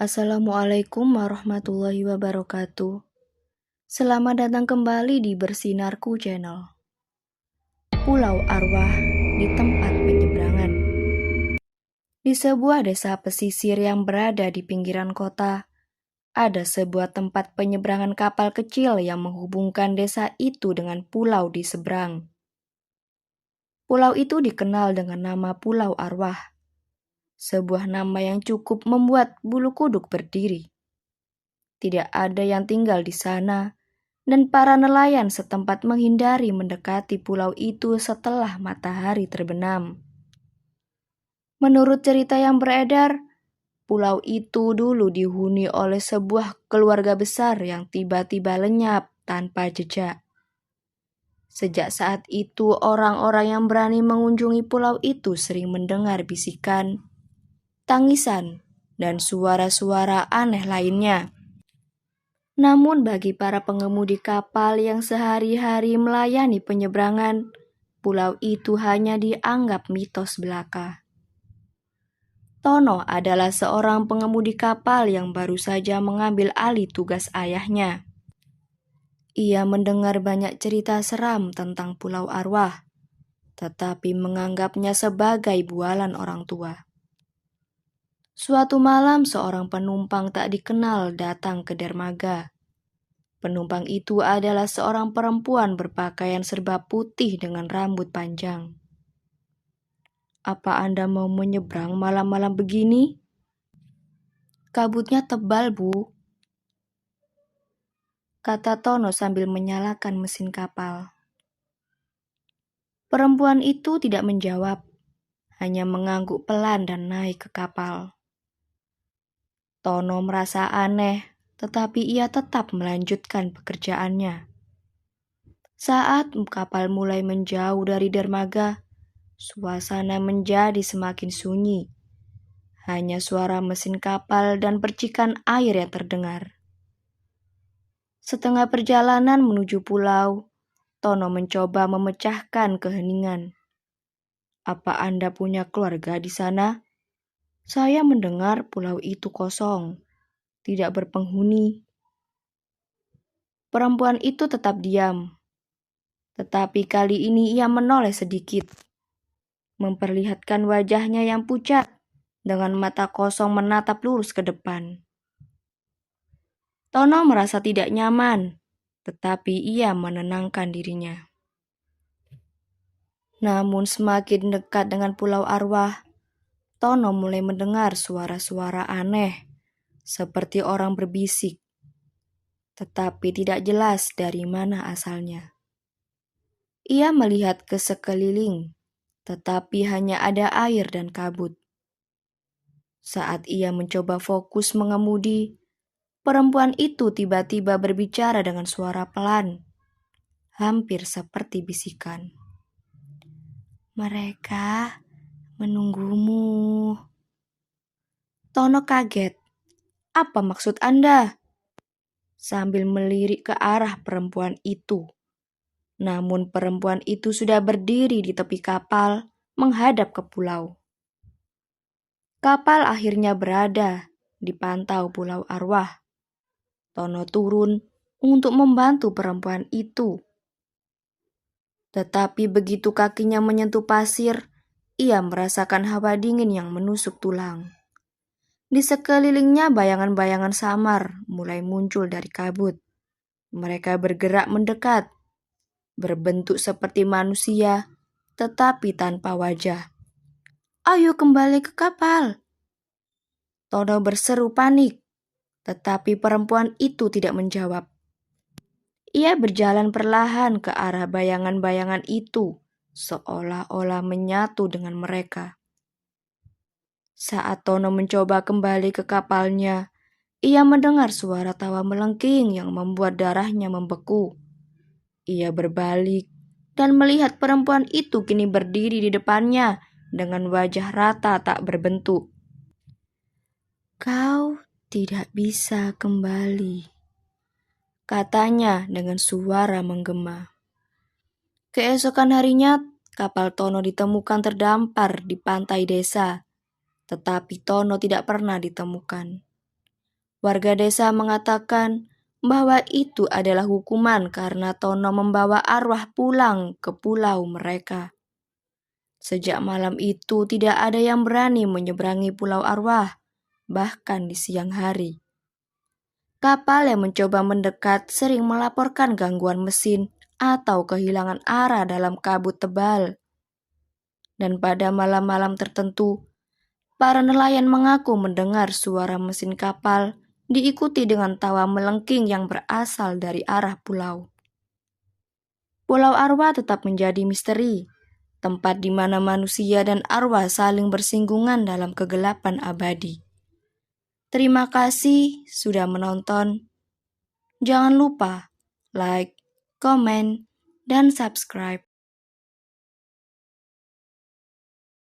Assalamualaikum warahmatullahi wabarakatuh. Selamat datang kembali di Bersinarku Channel. Pulau Arwah di tempat penyeberangan. Di sebuah desa pesisir yang berada di pinggiran kota, ada sebuah tempat penyeberangan kapal kecil yang menghubungkan desa itu dengan pulau di seberang. Pulau itu dikenal dengan nama Pulau Arwah, sebuah nama yang cukup membuat bulu kuduk berdiri. Tidak ada yang tinggal di sana, dan para nelayan setempat menghindari mendekati pulau itu setelah matahari terbenam. Menurut cerita yang beredar, pulau itu dulu dihuni oleh sebuah keluarga besar yang tiba-tiba lenyap tanpa jejak. Sejak saat itu, orang-orang yang berani mengunjungi pulau itu sering mendengar bisikan, tangisan, dan suara-suara aneh lainnya. Namun bagi para pengemudi kapal yang sehari-hari melayani penyeberangan, pulau itu hanya dianggap mitos belaka. Tono adalah seorang pengemudi kapal yang baru saja mengambil alih tugas ayahnya. Ia mendengar banyak cerita seram tentang Pulau Arwah, tetapi menganggapnya sebagai bualan orang tua. Suatu malam seorang penumpang tak dikenal datang ke dermaga. Penumpang itu adalah seorang perempuan berpakaian serba putih dengan rambut panjang. "Apa Anda mau menyeberang malam-malam begini?" "Kabutnya tebal, Bu," kata Tono sambil menyalakan mesin kapal. Perempuan itu tidak menjawab, hanya mengangguk pelan dan naik ke kapal. Tono merasa aneh, tetapi ia tetap melanjutkan pekerjaannya. Saat kapal mulai menjauh dari dermaga, suasana menjadi semakin sunyi. Hanya suara mesin kapal dan percikan air yang terdengar. Setengah perjalanan menuju pulau, Tono mencoba memecahkan keheningan. "Apa Anda punya keluarga di sana? Saya mendengar pulau itu kosong, tidak berpenghuni." Perempuan itu tetap diam, tetapi kali ini ia menoleh sedikit, memperlihatkan wajahnya yang pucat dengan mata kosong menatap lurus ke depan. Tono merasa tidak nyaman, tetapi ia menenangkan dirinya. Namun semakin dekat dengan Pulau Arwah, Tono mulai mendengar suara-suara aneh, seperti orang berbisik, tetapi tidak jelas dari mana asalnya. Ia melihat ke sekeliling, tetapi hanya ada air dan kabut. Saat ia mencoba fokus mengemudi, perempuan itu tiba-tiba berbicara dengan suara pelan, hampir seperti bisikan. "Mereka menunggumu." Tono kaget. "Apa maksud Anda?" Sambil melirik ke arah perempuan itu. Namun perempuan itu sudah berdiri di tepi kapal, menghadap ke pulau. Kapal akhirnya berada di pantau Pulau Arwah. Tono turun untuk membantu perempuan itu. Tetapi begitu kakinya menyentuh pasir, ia merasakan hawa dingin yang menusuk tulang. Di sekelilingnya bayangan-bayangan samar mulai muncul dari kabut. Mereka bergerak mendekat, berbentuk seperti manusia, tetapi tanpa wajah. "Ayo kembali ke kapal!" Tono berseru panik, tetapi perempuan itu tidak menjawab. Ia berjalan perlahan ke arah bayangan-bayangan itu, seolah-olah menyatu dengan mereka. Saat Tono mencoba kembali ke kapalnya, ia mendengar suara tawa melengking yang membuat darahnya membeku. Ia berbalik dan melihat perempuan itu kini berdiri di depannya dengan wajah rata tak berbentuk. "Kau tidak bisa kembali," katanya dengan suara menggema. Keesokan harinya, kapal Tono ditemukan terdampar di pantai desa, tetapi Tono tidak pernah ditemukan. Warga desa mengatakan bahwa itu adalah hukuman karena Tono membawa arwah pulang ke pulau mereka. Sejak malam itu tidak ada yang berani menyeberangi pulau arwah, bahkan di siang hari. Kapal yang mencoba mendekat sering melaporkan gangguan mesin atau kehilangan arah dalam kabut tebal. Dan pada malam-malam tertentu, para nelayan mengaku mendengar suara mesin kapal diikuti dengan tawa melengking yang berasal dari arah pulau. Pulau Arwah tetap menjadi misteri, tempat di mana manusia dan arwah saling bersinggungan dalam kegelapan abadi. Terima kasih sudah menonton. Jangan lupa like, komen, dan subscribe.